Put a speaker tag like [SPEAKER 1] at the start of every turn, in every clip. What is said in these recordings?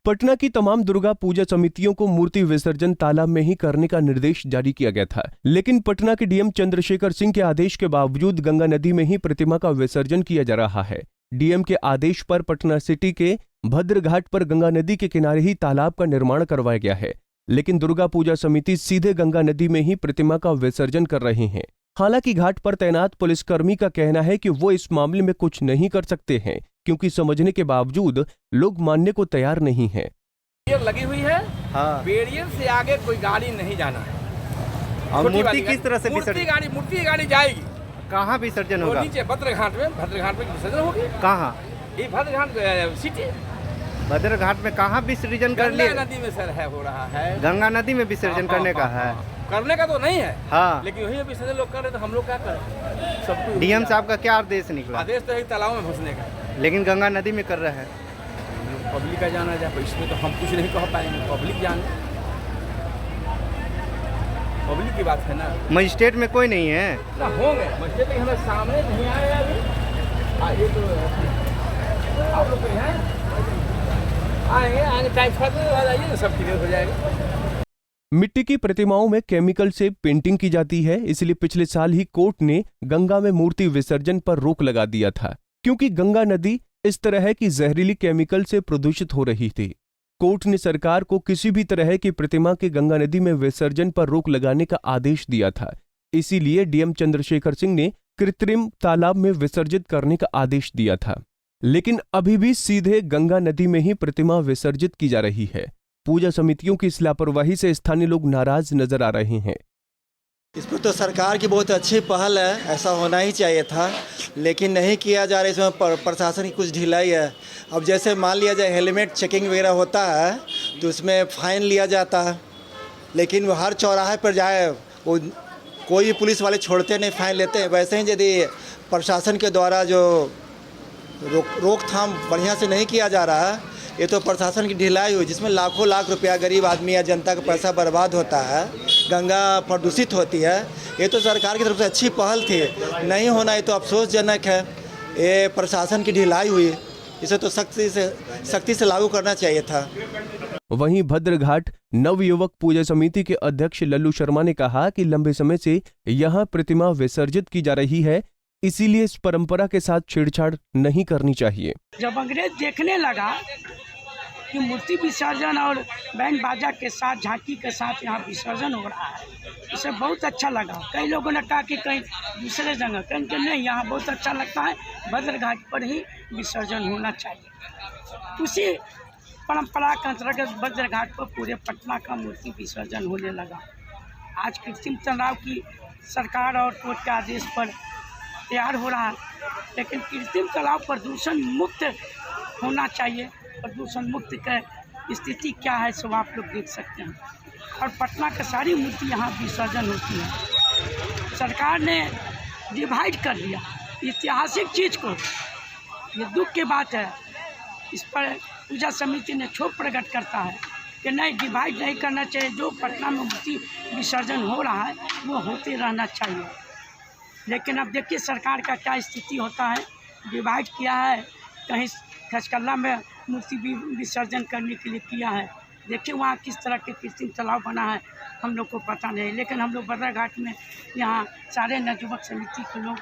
[SPEAKER 1] पटना की तमाम दुर्गा पूजा समितियों को मूर्ति विसर्जन तालाब में ही करने का निर्देश जारी किया गया था, लेकिन पटना के डीएम चंद्रशेखर सिंह के आदेश के बावजूद गंगा नदी में ही प्रतिमा का विसर्जन किया जा रहा है। डीएम के आदेश पर पटना सिटी के भद्र घाट पर गंगा नदी के किनारे ही तालाब का निर्माण करवाया गया है, लेकिन दुर्गा पूजा समिति सीधे गंगा नदी में ही प्रतिमा का विसर्जन कर रहे हैं। हालांकि घाट पर तैनात पुलिसकर्मी का कहना है कि वो इस मामले में कुछ नहीं कर सकते हैं, क्योंकि समझने के बावजूद लोग मानने को तैयार नहीं हैं।
[SPEAKER 2] बैरियर लगी हुई है,
[SPEAKER 3] हाँ।
[SPEAKER 2] बैरियर से आगे कोई गाड़ी नहीं जाना है।
[SPEAKER 3] और मूर्ति किस तरह से
[SPEAKER 2] मूर्ति गाड़ी जाएगी
[SPEAKER 3] कहाँ विसर्जन होगा?
[SPEAKER 2] नीचे भद्र घाट में विसर्जन होगी।
[SPEAKER 3] कहाँ?
[SPEAKER 2] ये भद्र घाट सिटी
[SPEAKER 3] भद्र घाट में कहाँ विसर्जन कर लिए?
[SPEAKER 2] गंगा नदी में सर है, हो रहा है।
[SPEAKER 3] गंगा नदी में विसर्जन करने का है?
[SPEAKER 2] करने का तो नहीं है,
[SPEAKER 3] हाँ,
[SPEAKER 2] लेकिन वही विसर्जन लोग कर रहे तो हम लोग क्या करें? सब
[SPEAKER 3] डीएम साहब का क्या आदेश निकला?
[SPEAKER 2] आदेश तो है तालाब में घुसने का,
[SPEAKER 3] लेकिन गंगा नदी में कर रहे हैं।
[SPEAKER 2] पब्लिक का जाना जाए, इसमें तो हम कुछ नहीं कह पाएंगे। पब्लिक जाने, पब्लिक की बात है ना।
[SPEAKER 3] मजिस्ट्रेट में कोई नहीं है?
[SPEAKER 2] होंगे मजिस्ट्रेट, हमारे सामने नहीं आए अभी। ये तो आप लोग हैं, आएंगे टाइम बाद आइए ना, सब क्लियर हो जाएगा।
[SPEAKER 1] मिट्टी की प्रतिमाओं में केमिकल से पेंटिंग की जाती है, इसलिए पिछले साल ही कोर्ट ने गंगा में मूर्ति विसर्जन पर रोक लगा दिया था, क्योंकि गंगा नदी इस तरह है कि जहरीली केमिकल से प्रदूषित हो रही थी। कोर्ट ने सरकार को किसी भी तरह की प्रतिमा के गंगा नदी में विसर्जन पर रोक लगाने का आदेश दिया था। इसीलिए डीएम चंद्रशेखर सिंह ने कृत्रिम तालाब में विसर्जित करने का आदेश दिया था, लेकिन अभी भी सीधे गंगा नदी में ही प्रतिमा विसर्जित की जा रही है। पूजा समितियों की इस लापरवाही से स्थानीय लोग नाराज नजर आ रहे हैं।
[SPEAKER 4] इस पर तो सरकार की बहुत अच्छी पहल है, ऐसा होना ही चाहिए था, लेकिन नहीं किया जा रहा है। इसमें प्रशासन की कुछ ढिलाई है। अब जैसे मान लिया जाए हेलमेट चेकिंग वगैरह होता है तो उसमें फ़ाइन लिया जाता है, लेकिन वो हर चौराहे पर जाए वो कोई भी पुलिस वाले छोड़ते नहीं, फ़ाइन लेते हैं। वैसे ही यदि प्रशासन के द्वारा जो रोकथाम बढ़िया से नहीं किया जा रहा है, ये तो प्रशासन की ढिलाई हुई, जिसमें लाखों लाख रुपया गरीब आदमी या जनता का पैसा बर्बाद होता है, गंगा प्रदूषित होती है। ये तो सरकार की तरफ से अच्छी पहल थी, नहीं होना ये तो अफसोसजनक है। ये प्रशासन की ढिलाई हुई, इसे तो सख्ती से लागू करना चाहिए था।
[SPEAKER 1] वहीं भद्र घाट नवयुवक पूजा समिति के अध्यक्ष लल्लू शर्मा ने कहा कि लंबे समय से यहां प्रतिमा विसर्जित की जा रही है, इसीलिए इस परंपरा के साथ छेड़छाड़ नहीं करनी चाहिए।
[SPEAKER 5] जब अंग्रेज देखने लगा कि मूर्ति विसर्जन और बैंड बाजा के साथ, झांकी के साथ यहाँ विसर्जन हो रहा है, उसे बहुत अच्छा लगा। कई लोगों ने कहा कि कहीं दूसरे जगह, कहीं नहीं, यहाँ बहुत अच्छा लगता है, भद्र घाट पर ही विसर्जन होना चाहिए। उसी परंपरा के अंतर्गत भद्र घाट पर पूरे पटना का मूर्ति विसर्जन होने लगा। आज कृत्रिम तालाब की सरकार और कोर्ट के आदेश पर तैयार हो रहा है, लेकिन कृत्रिम तालाब प्रदूषण मुक्त होना चाहिए। प्रदूषण मुक्त की स्थिति क्या है सब आप लोग देख सकते हैं, और पटना का सारी मूर्ति यहाँ विसर्जन होती है। सरकार ने डिवाइड कर दिया ऐतिहासिक चीज़ को, ये दुख की बात है। इस पर पूजा समिति ने क्षोभ प्रकट करता है कि नहीं, डिवाइड नहीं करना चाहिए। जो पटना में मूर्ति विसर्जन हो रहा है वो होते रहना चाहिए, लेकिन अब देखिए सरकार का क्या स्थिति होता है। डिवाइड किया है, कहीं खचकल्ला में मूर्ति भी विसर्जन करने के लिए किया है। देखिए वहाँ किस तरह के कृत्रिम तालाब बना है, हम लोग को पता नहीं, लेकिन हम लोग भद्र घाट में यहाँ सारे नवयुवक समिति के लोग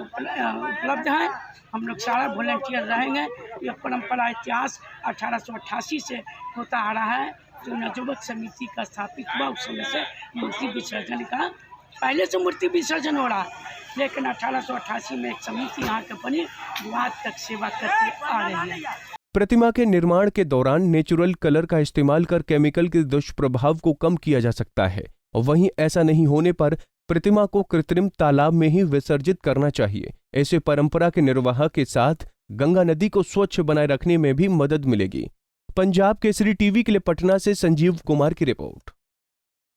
[SPEAKER 5] उपलब्ध हैं। हम लोग सारा वॉलंटियर रहेंगे। यह परंपरा इतिहास 1888 से होता आ रहा है, जो नवयुवक समिति का स्थापित हुआ उस समय से मूर्ति विसर्जन का, पहले से मूर्ति विसर्जन हो रहा है, लेकिन 1888 में एक समिति यहाँ के बनी, जो आज तक सेवा करके आ रही है।
[SPEAKER 1] प्रतिमा के निर्माण के दौरान नेचुरल कलर का इस्तेमाल कर केमिकल के दुष्प्रभाव को कम किया जा सकता है, और वहीं ऐसा नहीं होने पर प्रतिमा को कृत्रिम तालाब में ही विसर्जित करना चाहिए। ऐसे परंपरा के निर्वाह के साथ गंगा नदी को स्वच्छ बनाए रखने में भी मदद मिलेगी। पंजाब केसरी टीवी के लिए पटना से संजीव कुमार की रिपोर्ट।